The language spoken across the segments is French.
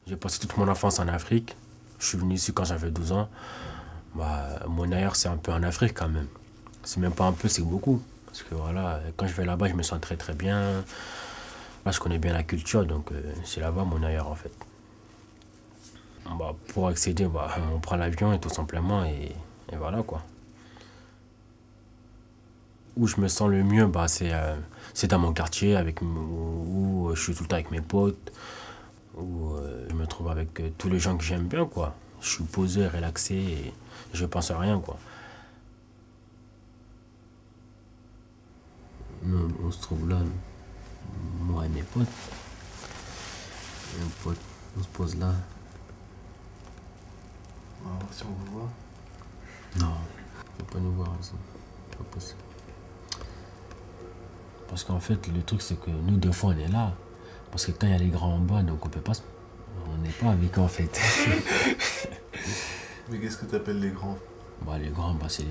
J'ai passé toute mon enfance en Afrique. Je suis venu ici quand j'avais 12 ans. Mon ailleurs, c'est un peu en Afrique quand même. C'est même pas un peu, c'est beaucoup. Parce que voilà, quand je vais là-bas, je me sens très très bien. Là, je connais bien la culture, donc c'est là-bas mon ailleurs en fait. Pour accéder, on prend l'avion et tout simplement, et voilà quoi. Où je me sens le mieux, c'est dans mon quartier, où je suis tout le temps avec mes potes, où je me trouve avec tous les gens que j'aime bien, quoi. Je suis posé, relaxé et je pense à rien, quoi. Nous, on se trouve là, moi et mes potes. Mes potes, on se pose là. On va voir si on vous voit. Non, on peut pas nous voir, ça. C'est pas possible. Parce qu'en fait, le truc, c'est que nous, deux fois, on est là. Parce que quand il y a les grands en bas, donc on peut pas. On n'est pas avec eux, en fait. Mais qu'est-ce que tu appelles les grands? Les grands, c'est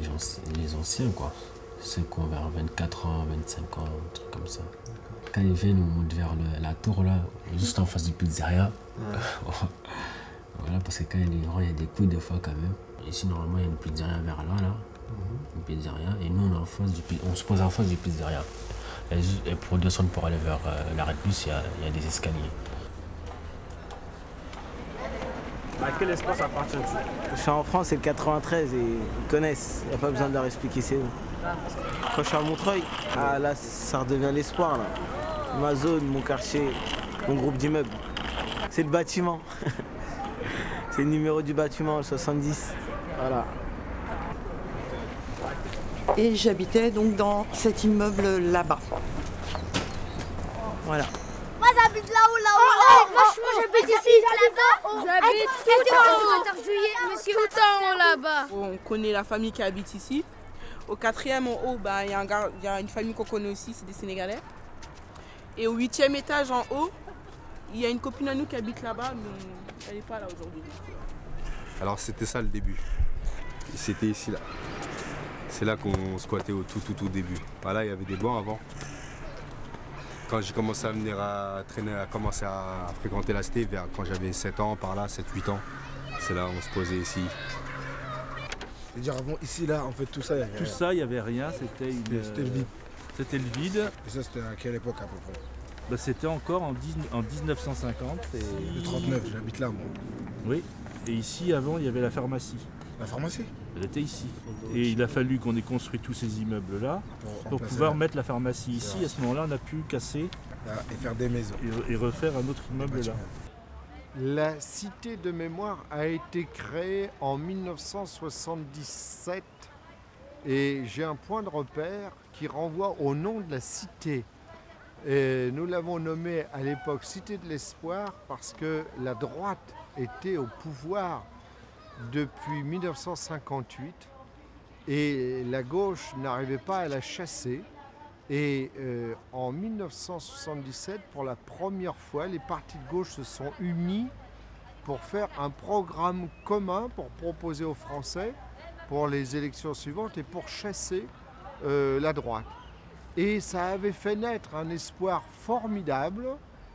les anciens, quoi. Ceux qui ont vers 24 ans, 25 ans, un truc comme ça. Quand ils viennent, on monte vers la tour, là, juste en face du pizzeria. Ouais. Voilà, parce que quand il y a les grands, il y a des coups, des fois, quand même. Ici, normalement, il y a une pizzeria vers là, Une pizzeria. Et nous, on se pose en face du pizzeria. Et pour descendre, pour aller vers l'arrêt de bus, il y a des escaliers. À quel espace appartiens-tu? Je suis en France, c'est le 93 et ils connaissent. Il n'y a pas besoin de leur expliquer c'est où. Quand je suis à Montreuil, là, ça redevient l'espoir. Là. Ma zone, mon quartier, mon groupe d'immeubles. C'est le bâtiment. C'est le numéro du bâtiment, le 70. Voilà. Et j'habitais donc dans cet immeuble là-bas. Voilà. Moi j'habite là-haut. Franchement j'habite ici. J'habite tout en haut. Monsieur, tout en haut là-bas. On connaît la famille qui habite ici. Au 4e en haut, il y a une famille qu'on connaît aussi, c'est des Sénégalais. Et au 8e étage en haut, il y a une copine à nous qui habite là-bas, mais elle n'est pas là aujourd'hui. Alors c'était ça le début. C'était ici là. C'est là qu'on squattait au tout début. Voilà, il y avait des bancs avant. Quand j'ai commencé à venir à traîner, à commencer à fréquenter la cité, quand j'avais 7 ans, par là, 7-8 ans, c'est là où on se posait ici. C'est-à-dire avant, ici, là, en fait, tout ça, il y avait rien. Tout ça, il n'y avait rien, c'était le vide. C'était le vide. Et ça, c'était à quelle époque à peu près? C'était encore en 1950. Le 39, j'habite là, moi. Oui, et ici, avant, il y avait la pharmacie. La pharmacie? Elle était ici. Et il a fallu qu'on ait construit tous ces immeubles-là pour pouvoir mettre la pharmacie ici. À ce moment-là, on a pu casser et faire des maisons. Et refaire un autre immeuble là. La cité de mémoire a été créée en 1977 et j'ai un point de repère qui renvoie au nom de la cité. Et nous l'avons nommée à l'époque Cité de l'Espoir parce que la droite était au pouvoir depuis 1958 et la gauche n'arrivait pas à la chasser. Et en 1977, pour la première fois, les partis de gauche se sont unis pour faire un programme commun pour proposer aux Français pour les élections suivantes et pour chasser la droite. Et ça avait fait naître un espoir formidable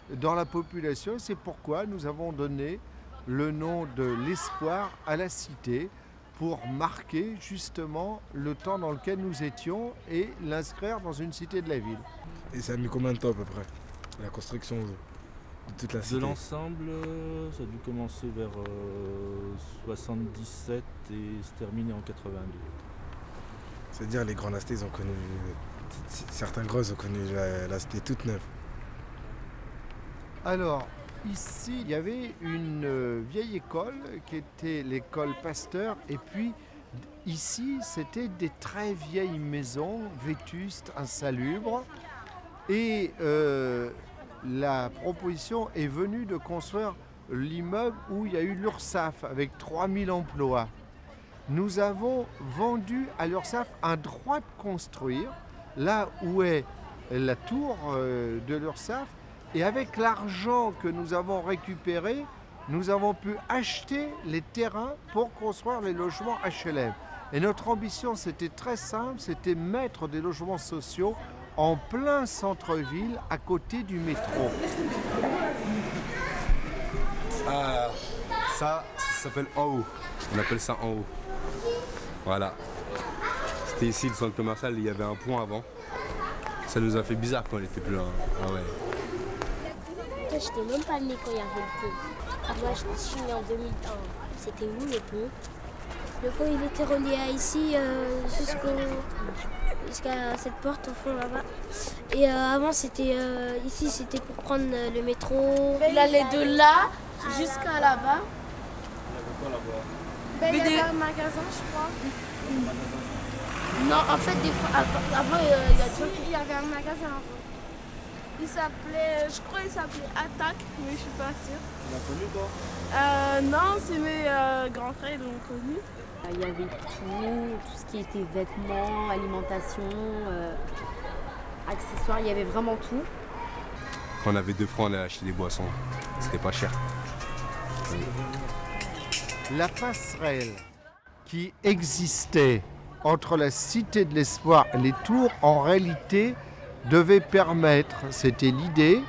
dans la population. C'est pourquoi nous avons donné le nom de l'espoir à la cité pour marquer justement le temps dans lequel nous étions et l'inscrire dans une cité de la ville. Et ça a mis combien de temps à peu près, la construction de toute la cité? De l'ensemble, ça a dû commencer vers 77 et se terminer en 82. C'est-à-dire les grands Lastés, ils ont connu, certains gros ont connu la cité toute neuve. Alors, ici, il y avait une vieille école qui était l'école Pasteur. Et puis, ici, c'était des très vieilles maisons, vétustes, insalubres. Et la proposition est venue de construire l'immeuble où il y a eu l'URSSAF avec 3000 emplois. Nous avons vendu à l'URSSAF un droit de construire, là où est la tour de l'URSSAF. Et avec l'argent que nous avons récupéré, nous avons pu acheter les terrains pour construire les logements HLM. Et notre ambition, c'était très simple, c'était mettre des logements sociaux en plein centre-ville, à côté du métro. Ah, ça s'appelle en haut. On appelle ça en haut. Voilà. C'était ici le centre commercial, il y avait un pont avant. Ça nous a fait bizarre quand on était plus loin. Ah ouais. Toi, je n'étais même pas né quand il y avait le pont. Moi, je suis né en 2001. C'était où le pont? Le pont, il était relié à ici jusqu'à cette porte au fond là-bas. Et avant, c'était ici, c'était pour prendre le métro. Il allait de là jusqu'à là-bas. Il y avait un magasin, je crois. Non, en fait, des fois, avant, il y avait un magasin avant. Il s'appelait, je crois qu'il s'appelait Attaque, mais je suis pas sûre. Tu l'as connu toi? Non, c'est mes grands frères, ils l'ont connu. Il y avait tout ce qui était vêtements, alimentation, accessoires, il y avait vraiment tout. Quand on avait 2 francs, on allait acheter des boissons. C'était pas cher. La passerelle qui existait entre la Cité de l'Espoir et les tours, en réalité, devait permettre, c'était l'idée,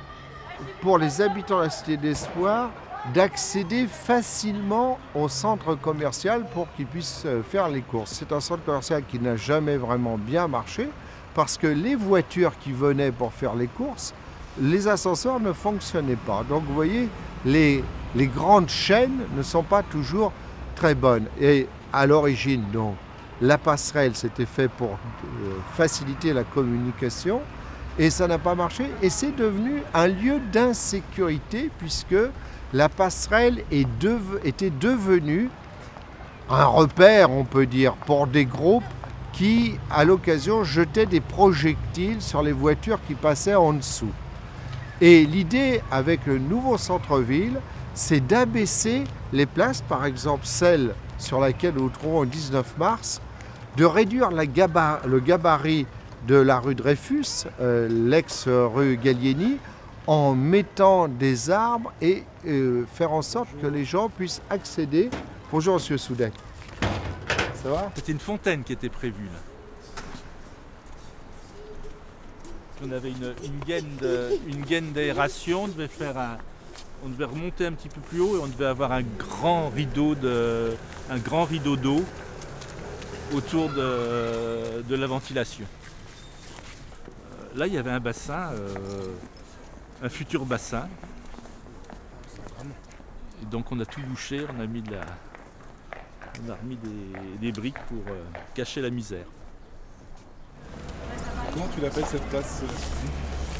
pour les habitants de la Cité de l'Espoir, d'accéder facilement au centre commercial pour qu'ils puissent faire les courses. C'est un centre commercial qui n'a jamais vraiment bien marché parce que les voitures qui venaient pour faire les courses, les ascenseurs ne fonctionnaient pas. Donc vous voyez, les grandes chaînes ne sont pas toujours très bonnes. Et à l'origine, donc, la passerelle, c'était fait pour faciliter la communication et ça n'a pas marché. Et c'est devenu un lieu d'insécurité puisque la passerelle était devenue un repère, on peut dire, pour des groupes qui, à l'occasion, jetaient des projectiles sur les voitures qui passaient en dessous. Et l'idée avec le nouveau centre-ville, c'est d'abaisser les places, par exemple celle sur laquelle nous trouvons au 19 mars, de réduire le gabarit de la rue Dreyfus, l'ex-rue Gallieni, en mettant des arbres et faire en sorte que les gens puissent accéder. Bonjour, monsieur Soudek. Ça va? C'était une fontaine qui était prévue là. On avait une gaine d'aération, on devait remonter un petit peu plus haut et on devait avoir un grand rideau d'eau autour de la ventilation. Là, il y avait un bassin, un futur bassin. Et donc on a tout bouché, on a remis des briques pour cacher la misère. Comment tu l'appelles cette place?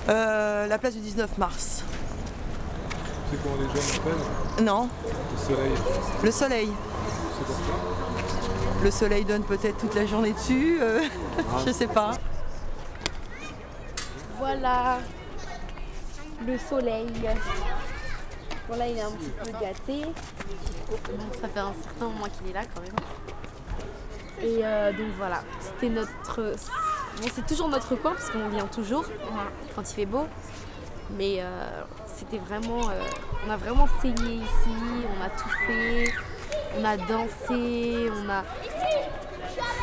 La place du 19 mars. Tu sais comment les gens l'appellent? Non. Le soleil. Le soleil. C'est pourquoi? Le soleil donne peut-être toute la journée dessus, je sais pas. Voilà le soleil. Bon là il est un petit peu gâté. Donc ça fait un certain moment qu'il est là quand même. Et donc voilà, c'était notre... Bon, c'est toujours notre coin parce qu'on vient toujours quand il fait beau. Mais c'était vraiment... on a vraiment saigné ici, on a tout fait, on a dansé,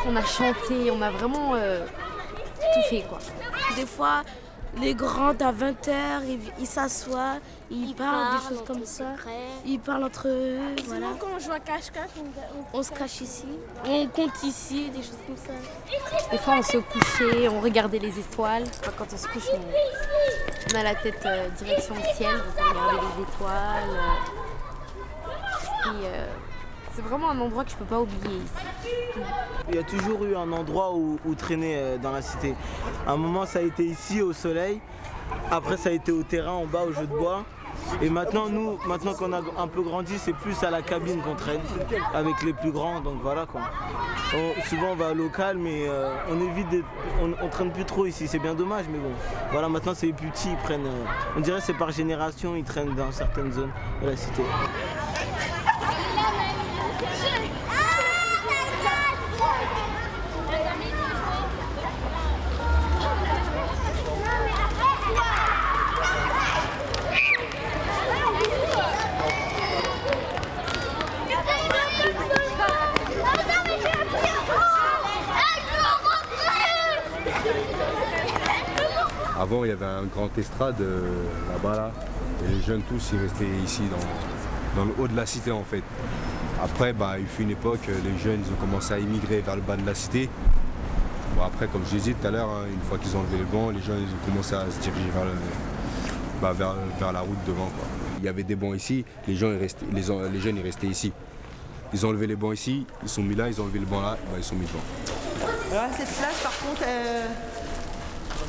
on a chanté, on a vraiment tout fait quoi. Des fois, les grands à 20h, ils s'assoient, ils parlent des choses comme ça. Ils parlent entre eux. Voilà. Sinon, quand on joue à cache-cache, on se cache ici. On compte ici, des choses comme ça. Des fois, on se couchait, on regardait les étoiles. Enfin, quand on se couche, on a la tête direction le ciel, donc on regardait les étoiles. C'est vraiment un endroit que je ne peux pas oublier ici. Il y a toujours eu un endroit où traîner dans la cité. À un moment, ça a été ici, au soleil. Après, ça a été au terrain, en bas, au jeu de bois. Et maintenant, maintenant qu'on a un peu grandi, c'est plus à la cabine qu'on traîne, avec les plus grands. Donc voilà quoi. Souvent, on va au local, mais on évite on traîne plus trop ici. C'est bien dommage, mais bon. Voilà, maintenant, c'est les plus petits, ils prennent... on dirait que c'est par génération, ils traînent dans certaines zones de la cité. Avant, il y avait un grand estrade là-bas, là. Et les jeunes tous, ils restaient ici dans le haut de la cité en fait. Après, il fut une époque, les jeunes ils ont commencé à immigrer vers le bas de la cité. Bon, après, comme je l'ai dit tout à l'heure, hein, une fois qu'ils ont enlevé les bancs, les gens ils ont commencé à se diriger vers la route devant, quoi. Il y avait des bancs ici, les jeunes ils restaient ici. Ils ont enlevé les bancs ici, ils sont mis là, ils ont enlevé le banc là, ils sont mis devant. Alors, cette place, par contre,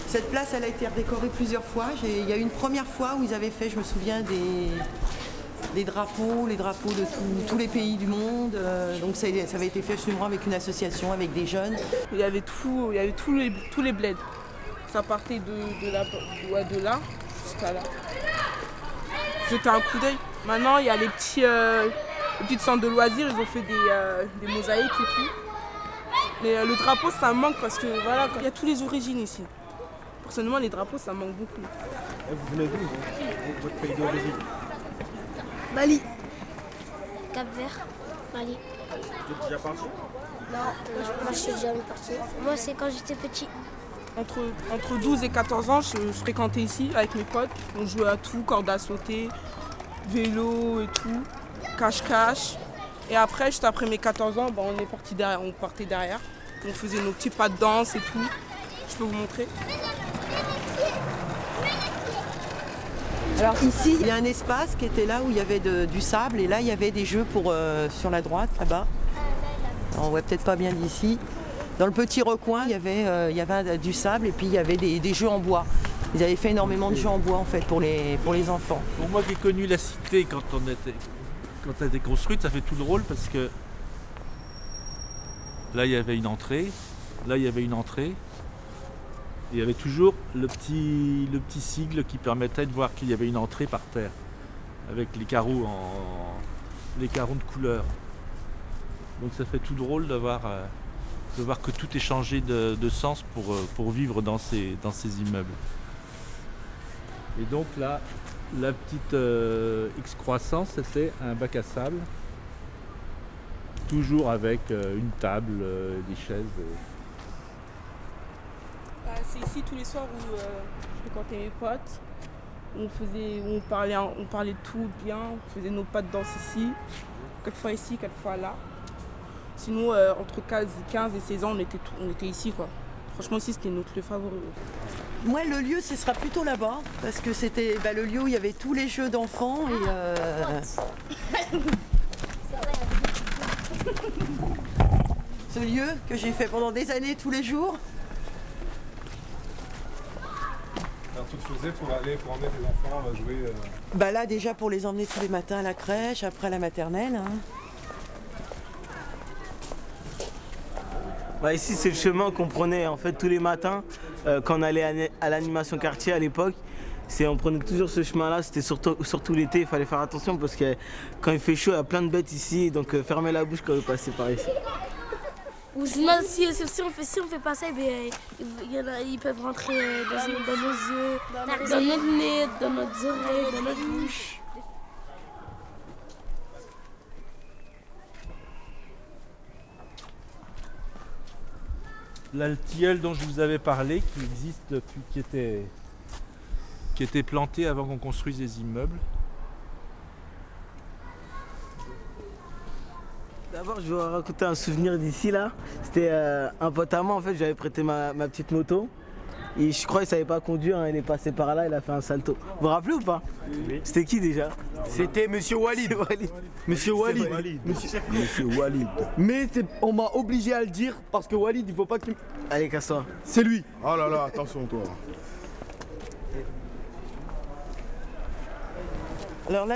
cette place, elle a été redécorée plusieurs fois. Il y a eu une première fois où ils avaient fait, je me souviens, des drapeaux, les drapeaux de tous les pays du monde. Donc ça avait été fait sûrement avec une association, avec des jeunes. Il y avait tous les bleds. Ça partait de là jusqu'à là. Jeter un coup d'œil. Maintenant, il y a les petites centres de loisirs, ils ont fait des mosaïques et tout. Mais le drapeau, ça manque parce que voilà, il y a toutes les origines ici. Personnellement, les drapeaux, ça manque beaucoup. Et vous venez d'où, votre pays d'origine? Mali. Cap-Vert. Mali. Vous êtes déjà parti? Non, moi je suis jamais parti. Moi, c'est quand j'étais petit. Entre 12 et 14 ans, je fréquentais ici avec mes potes. On jouait à tout, corde à sauter, vélo et tout, cache-cache. Et après, juste après mes 14 ans, on partait derrière. On faisait nos petits pas de danse et tout. Je peux vous montrer. Alors ici, il y a un espace qui était là où il y avait du sable et là il y avait des jeux sur la droite, là-bas. On voit peut-être pas bien d'ici. Dans le petit recoin, il y avait du sable et puis il y avait des jeux en bois. Ils avaient fait énormément de jeux en bois en fait pour les enfants. Pour moi qui ai connu la cité quand elle a été construite, ça fait tout drôle parce que là il y avait une entrée, là il y avait une entrée. Il y avait toujours le petit sigle qui permettait de voir qu'il y avait une entrée par terre, avec les carreaux de couleur. Donc ça fait tout drôle de voir que tout est changé de sens pour vivre dans ces immeubles. Et donc là, la petite excroissance, c'était un bac à sable, toujours avec une table, des chaises. C'est ici tous les soirs où je fréquentais mes potes. On parlait de tout bien, on faisait nos pas de danse ici, quelquefois ici, quelquefois là. Sinon, entre 15 et 16 ans, on était ici, quoi. Franchement, ici, c'était notre lieu favori. Moi, le lieu, ce sera plutôt là-bas, parce que c'était le lieu où il y avait tous les jeux d'enfants. Ce lieu que j'ai fait pendant des années, tous les jours. Alors, tu te faisais pour emmener tes enfants jouer Là, déjà, pour les emmener tous les matins à la crèche, après à la maternelle. Hein. Ici, c'est le chemin qu'on prenait en fait tous les matins quand on allait à l'animation quartier à l'époque. On prenait toujours ce chemin-là, c'était surtout l'été, il fallait faire attention parce que quand il fait chaud, il y a plein de bêtes ici, donc fermez la bouche quand vous passez par ici. Ou sinon, si on fait pas ça, ils peuvent rentrer dans nos yeux, dans notre nez, dans notre oreilles, dans notre bouche. Là, le tilleul dont je vous avais parlé, qui existe depuis, qui était planté avant qu'on construise les immeubles. D'abord, je vais vous raconter un souvenir d'ici là. C'était un pote à moi, en fait, j'avais prêté ma petite moto. Et je crois qu'il savait pas conduire, hein, il est passé par là, il a fait un salto. Vous vous rappelez ou pas? Oui. C'était qui déjà? C'était Monsieur Walid. Monsieur Walid. Monsieur Walid. Mais on m'a obligé à le dire parce que Walid, il faut pas qu'il... Allez, casse-toi. C'est lui. Oh là là, attention toi. Alors là,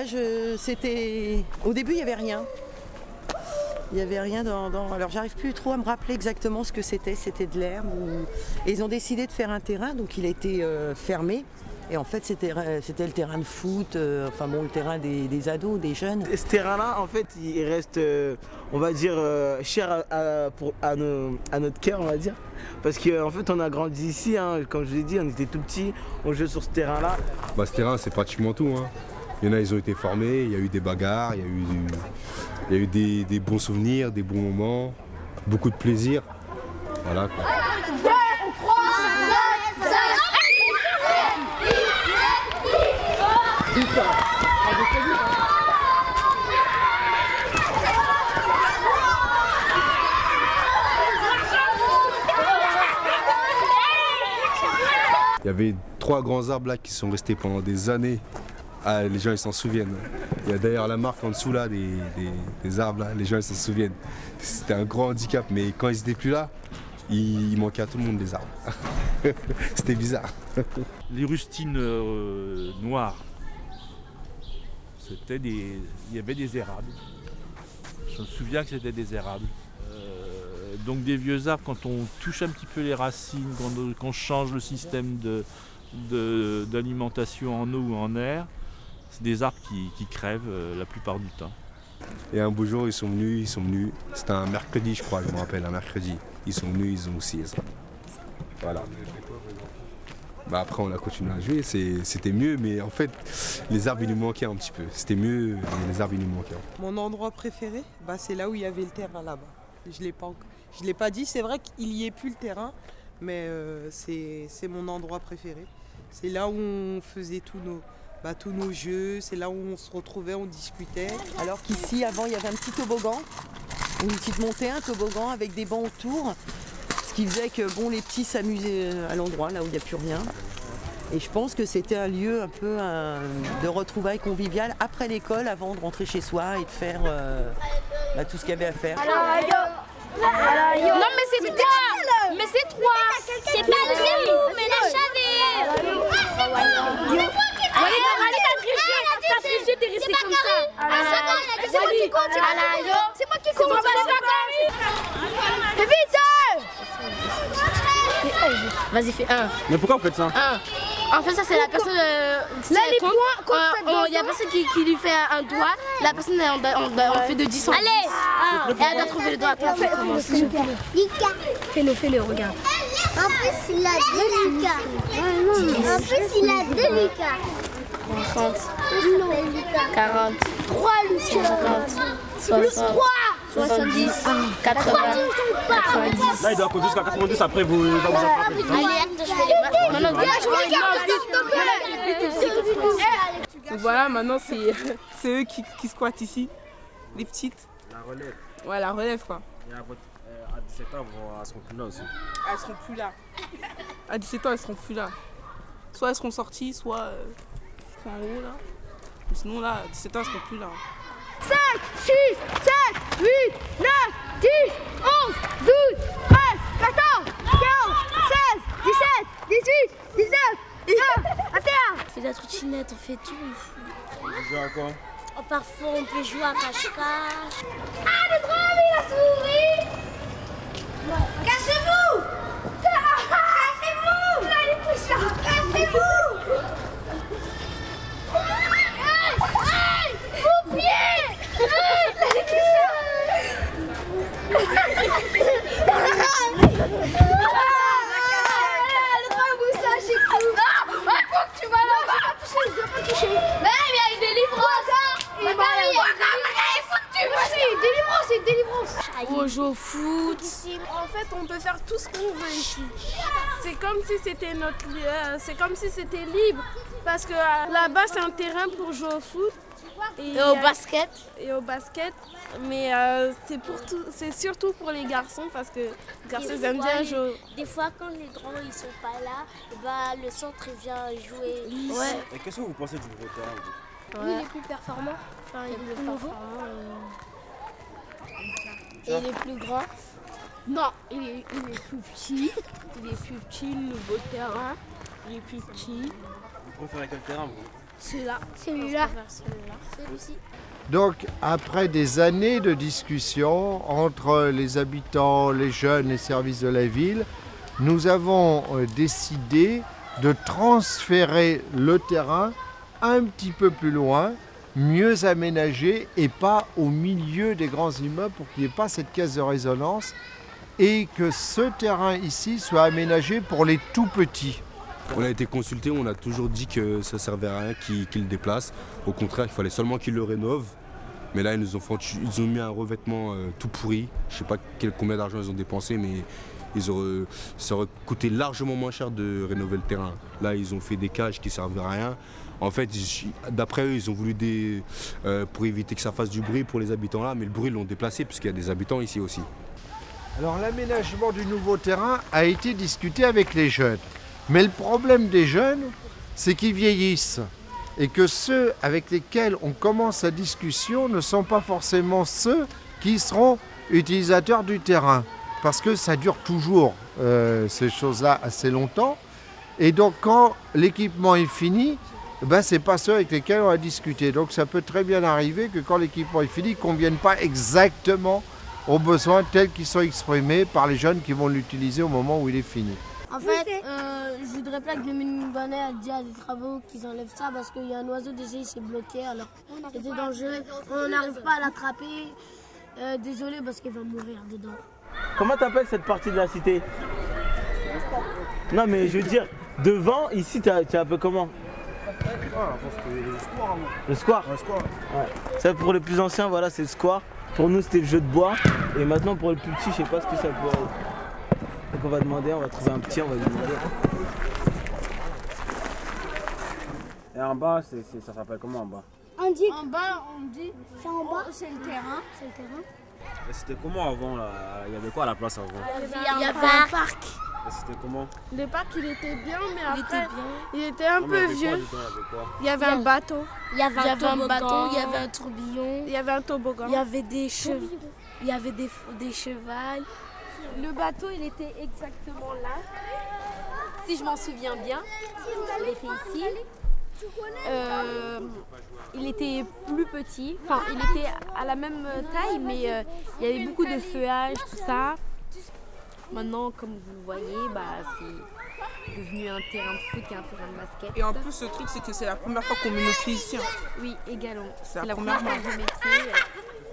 c'était... Au début, il n'y avait rien. Il n'y avait rien dans... Alors j'arrive plus trop à me rappeler exactement ce que c'était. C'était de l'herbe. Et ils ont décidé de faire un terrain, donc il a été fermé. Et en fait, c'était le terrain de foot, le terrain des ados, des jeunes. Ce terrain-là, en fait, il reste, on va dire, cher à notre cœur, on va dire. Parce qu'en fait, on a grandi ici, hein, comme je l'ai dit, on était tout petits, on jouait sur ce terrain-là. Ce terrain, c'est pratiquement tout. Hein. Il y en a, ils ont été formés, il y a eu des bagarres, il y a eu des bons souvenirs, des bons moments, beaucoup de plaisir. Voilà, quoi. y avait 3 grands arbres là qui sont restés pendant des années. Ah, les gens ils s'en souviennent. Il y a d'ailleurs la marque en dessous là, des arbres là, les gens ils s'en souviennent. C'était un grand handicap, mais quand ils n'étaient plus là, il manquait à tout le monde des arbres. C'était bizarre. Les rustines noires, il y avait des érables. Je me souviens que c'était des érables. Donc des vieux arbres, quand on touche un petit peu les racines, quand on change le système d'alimentation en eau ou en air, c'est des arbres qui crèvent la plupart du temps. Et un beau jour, ils sont venus, c'était un mercredi je crois, je me rappelle, un mercredi. Ils sont venus, ils ont scié ça. Voilà. Bah après on a continué à jouer, c'était mieux, mais en fait les arbres ils nous manquaient un petit peu. C'était mieux, mais les arbres ils nous manquaient. Mon endroit préféré, c'est là où il y avait le terrain là-bas. Je ne l'ai pas dit, c'est vrai qu'il n'y ait plus le terrain, mais c'est mon endroit préféré. C'est là où on faisait tous nos jeux, c'est là où on se retrouvait, on discutait. Alors qu'ici, avant, il y avait un petit toboggan, une petite montée, un toboggan avec des bancs autour, ce qui faisait que les petits s'amusaient à l'endroit, là où il n'y a plus rien. Et je pense que c'était un lieu un peu de retrouvailles conviviales après l'école, avant de rentrer chez soi et de faire tout ce qu'il y avait à faire. Non mais c'est toi. Mais c'est toi. C'est pas nous, mais la chavée. Allez, t'as triché, t'es resté comme ça. C'est moi qui compte. C'est moi qui compte. Fais vite. Vas-y, fais un. Mais pourquoi vous faites ça? En fait, ça c'est la personne. Il y a personne qui lui fait un doigt. La personne, on fait de 10 en 10. Allez. Et elle doit trouver le doigt. Fais-le, regarde. En plus, il a 2 Lucas. En plus, il a 2 Lucas. 30, 40, 3 Lucas. 50, 60, 70, 80, 90. Là, il doit compter jusqu'à 90, après vous allez vous attraper. Donc voilà, maintenant c'est eux qui squattent ici, les petites. La relève. Ouais, la relève quoi. Et à 17 ans, elles seront plus là aussi. Elles seront plus là. À 17 ans, elles seront plus là. Soit elles seront sorties, soit en haut là. Mais sinon là, à 17 ans, elles seront plus là. 5, 6, 7, 8, 9, 10, 11, 12, 13, 14, 15, 16, 17, 18, 19, 20, 21. On fait de la trottinette, on fait tout ici. Vous jouez à quoi? Parfois on peut jouer à cache-cache. Ah, le drôle, il a souri. Cachez-vous. Cachez-vous. Cachez-vous. Vos pieds. On joue au foot. En fait, on peut faire tout ce qu'on veut ici. C'est comme si c'était notre lieu, c'est comme si c'était libre. Parce que là-bas, c'est un terrain pour jouer au foot. Et au basket. Et au basket. Mais c'est surtout pour les garçons parce que les garçons aiment bien jouer. Des fois, quand les grands ils sont pas là, le centre il vient jouer. Ouais. Et qu'est-ce que vous pensez du nouveau terrain? Oui, il est plus performant. Enfin, il est plus nouveau. Et il est plus grand? Non, il est plus petit. Il est plus petit, le nouveau terrain. Il est plus petit. Vous préférez quel terrain, vous? Celui-là. Celui-là. Celui-ci. Donc, après des années de discussion entre les habitants, les jeunes, les services de la ville, nous avons décidé de transférer le terrain un petit peu plus loin, mieux aménagé et pas au milieu des grands immeubles pour qu'il n'y ait pas cette caisse de résonance et que ce terrain ici soit aménagé pour les tout petits. On a été consulté, on a toujours dit que ça ne servait à rien qu'ils le déplacent. Au contraire, il fallait seulement qu'ils le rénovent. Mais là, ils ont mis un revêtement tout pourri. Je ne sais pas combien d'argent ils ont dépensé, mais ça aurait coûté largement moins cher de rénover le terrain. Là, ils ont fait des cages qui ne servaient à rien. En fait, d'après eux, ils ont voulu pour éviter que ça fasse du bruit pour les habitants là, mais le bruit, ils l'ont déplacé puisqu'il y a des habitants ici aussi. Alors l'aménagement du nouveau terrain a été discuté avec les jeunes. Mais le problème des jeunes, c'est qu'ils vieillissent. Et que ceux avec lesquels on commence la discussion ne sont pas forcément ceux qui seront utilisateurs du terrain. Parce que ça dure toujours, ces choses-là, assez longtemps. Et donc, quand l'équipement est fini, ben, ce n'est pas ceux avec lesquels on va discuter. Donc, ça peut très bien arriver que quand l'équipement est fini, qu'on ne convienne pas exactement aux besoins tels qu'ils sont exprimés par les jeunes qui vont l'utiliser au moment où il est fini. En fait, je voudrais pas que le Ménibonais a dit à des travaux qu'ils enlèvent ça parce qu'il y a un oiseau déjà il s'est bloqué, alors c'était dangereux. On n'arrive pas à l'attraper. Désolé parce qu'il va mourir dedans. Comment t'appelles cette partie de la cité? Non mais je veux dire, devant, ici t'es un peu comment? Le square. Ouais. Ça pour les plus anciens, voilà, c'est le square. Pour nous c'était le jeu de bois. Et maintenant pour le plus petit, je sais pas ce que ça peut être. Donc on va demander, on va trouver un petit, on va lui demander. Et en bas, ça s'appelle comment en bas? On dit en bas, c'est en bas, c'est le terrain. Et c'était comment avant là? Il y avait quoi à la place avant? Il y avait un parc. Et c'était comment? Le parc il était bien, mais après il était un peu vieux. Il y avait un bateau. Il y avait un bateau, il y avait un tourbillon. Il y avait un toboggan. Il y avait des chevaux. Il y avait des chevals. Le bateau, il était exactement là. Si je m'en souviens bien, il était ici. Il était plus petit. Enfin, il était à la même taille, mais il y avait beaucoup de feuillage, tout ça. Maintenant, comme vous voyez, c'est devenu un terrain de foot et un terrain de basket. Et en plus, le truc, c'est que c'est la première fois qu'on met nos pieds ici. Oui, également. C'est la première fois que je mettais.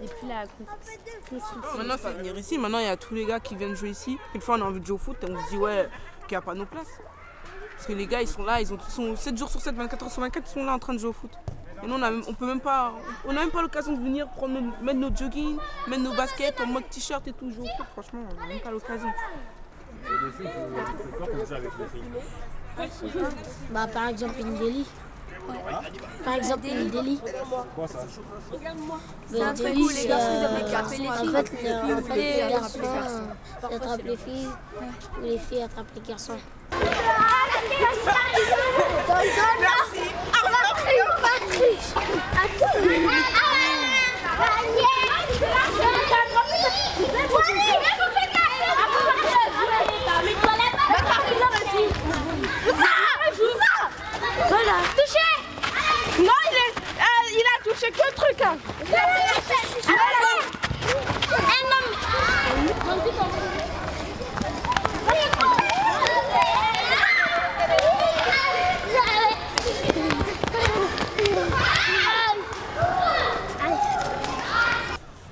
Et puis la construction. Maintenant, c'est venir ici. Maintenant, il y a tous les gars qui viennent jouer ici. Une fois, on a envie de jouer au foot et on se dit, ouais, qu'il n'y a pas nos places. Parce que les gars, ils sont là, ils sont 7 jours sur 7, 24 heures sur 24, ils sont là en train de jouer au foot. Et nous, on n'a même pas l'occasion de venir mettre nos jogging, mettre nos baskets en mode t-shirt et tout, jouer au foot. Franchement, on n'a même pas l'occasion. Et les filles, c'est quoi qu'on joue avec les filles? Par exemple, une délit. Par exemple, une délit. Quoi ça? C'est un truc où les garçons devraient attraper les filles. En fait, les garçons attrapent les filles ou les filles attrapent les garçons. Merci. Voilà. Touché. Non, il a touché que le truc. Hein.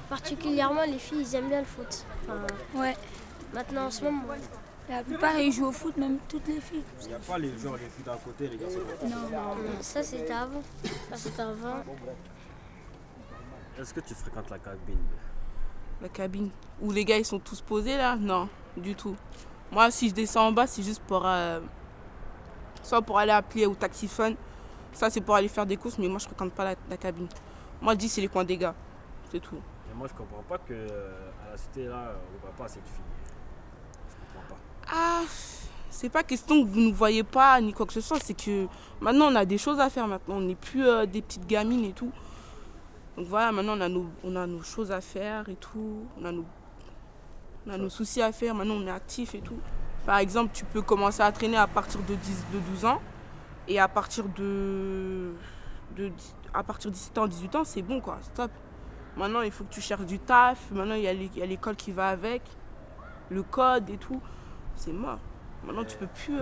Particulièrement les filles, ils aiment bien le foot. Ouais. Maintenant en ce moment. La plupart ils jouent au foot, même toutes les filles. Il n'y a pas les filles d'un côté, les garçons de l'autre. Non, ça c'était avant. Est-ce que tu fréquentes la cabine? La cabine où les gars ils sont tous posés là? Non, du tout. Moi, si je descends en bas, c'est juste pour soit pour aller appeler au taxiphone. Ça, c'est pour aller faire des courses, mais moi je fréquente pas la cabine. Moi, je dis c'est les coins des gars, c'est tout. Et moi, je comprends pas que à la cité là, on voit pas cette fille. Je comprends pas. Ah, c'est pas question que vous ne voyez pas ni quoi que ce soit, c'est que maintenant on a des choses à faire. Maintenant, on n'est plus des petites gamines et tout. Donc voilà, maintenant on a nos choses à faire et tout. On a nos soucis à faire. Maintenant, on est actif et tout. Par exemple, tu peux commencer à traîner à partir de 12 ans. Et à partir de 17 ans, 18 ans, c'est bon quoi, stop. Maintenant, il faut que tu cherches du taf. Maintenant, il y a l'école qui va avec, le code et tout. C'est mort. Maintenant, tu peux plus...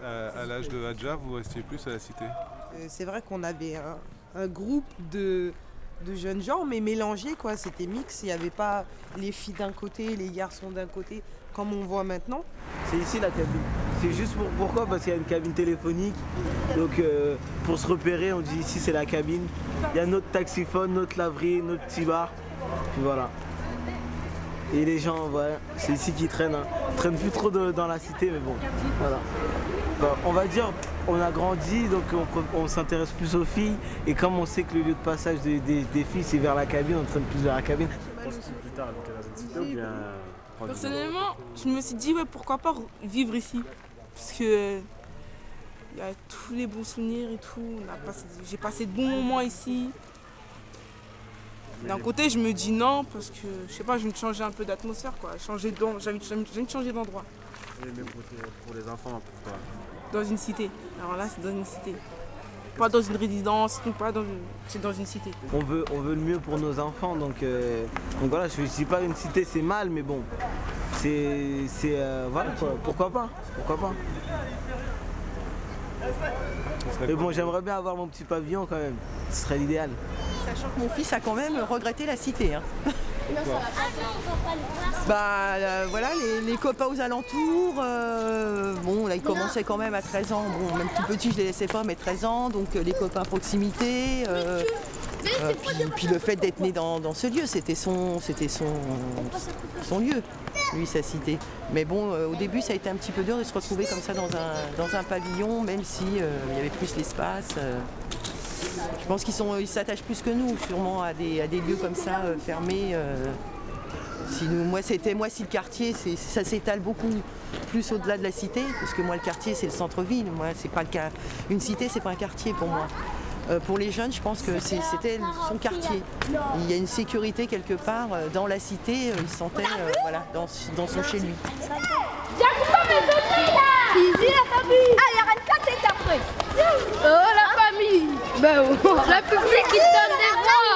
À l'âge de Hadja, vous restiez plus à la cité? C'est vrai qu'on avait un groupe de jeunes gens, mais mélangés, quoi. C'était mix. Il n'y avait pas les filles d'un côté, les garçons d'un côté, comme on voit maintenant. C'est ici la cabine. C'est juste pourquoi? Parce qu'il y a une cabine téléphonique. Donc pour se repérer, on dit ici c'est la cabine. Il y a notre taxiphone, notre laverie, notre petit bar. Puis voilà. Et les gens, ouais, c'est ici qu'ils traînent. Hein. Ils traînent plus trop dans la cité, mais bon. Voilà. Bah, on va dire, on a grandi, donc on s'intéresse plus aux filles. Et comme on sait que le lieu de passage des filles, c'est vers la cabine, on traîne plus vers la cabine. Tu penses que plus tard, avec la cité ou bien... Personnellement, je me suis dit, ouais, pourquoi pas vivre ici. Parce que il y a tous les bons souvenirs et tout. J'ai passé de bons moments ici. D'un côté, je me dis non parce que je sais pas, je vais me changer un peu d'atmosphère, quoi. J'ai envie de changer d'endroit. Et même pour les enfants, pourquoi? Dans une cité. Alors là, c'est dans une cité. Pas dans une résidence, c'est dans une cité. On veut le mieux pour nos enfants, donc voilà, je ne dis pas une cité c'est mal, mais bon, voilà quoi, pourquoi pas. Mais bon, j'aimerais bien avoir mon petit pavillon quand même, ce serait l'idéal. Sachant que mon fils a quand même regretté la cité. Hein. Voilà, les copains aux alentours, bon là il commençait quand même à 13 ans, bon même tout petit je les laissais pas mais 13 ans, donc les copains à proximité, puis le fait d'être né dans ce lieu, c'était son lieu, lui sa cité. Mais bon au début ça a été un petit peu dur de se retrouver comme ça dans un pavillon, même si il y avait plus l'espace. Je pense qu'ils s'attachent plus que nous, sûrement à des lieux comme ça, fermés. Si le quartier, ça s'étale beaucoup plus au-delà de la cité, parce que moi, le quartier, c'est le centre-ville. Moi, c'est pas le cas. Une cité, c'est pas un quartier pour moi. Pour les jeunes, je pense que c'était son quartier. Il y a une sécurité quelque part dans la cité. Il se sentait dans son chez lui. Ici la famille. Ah, il y a 24 c'est après. Oh la famille. Ben la public qui donne des voix.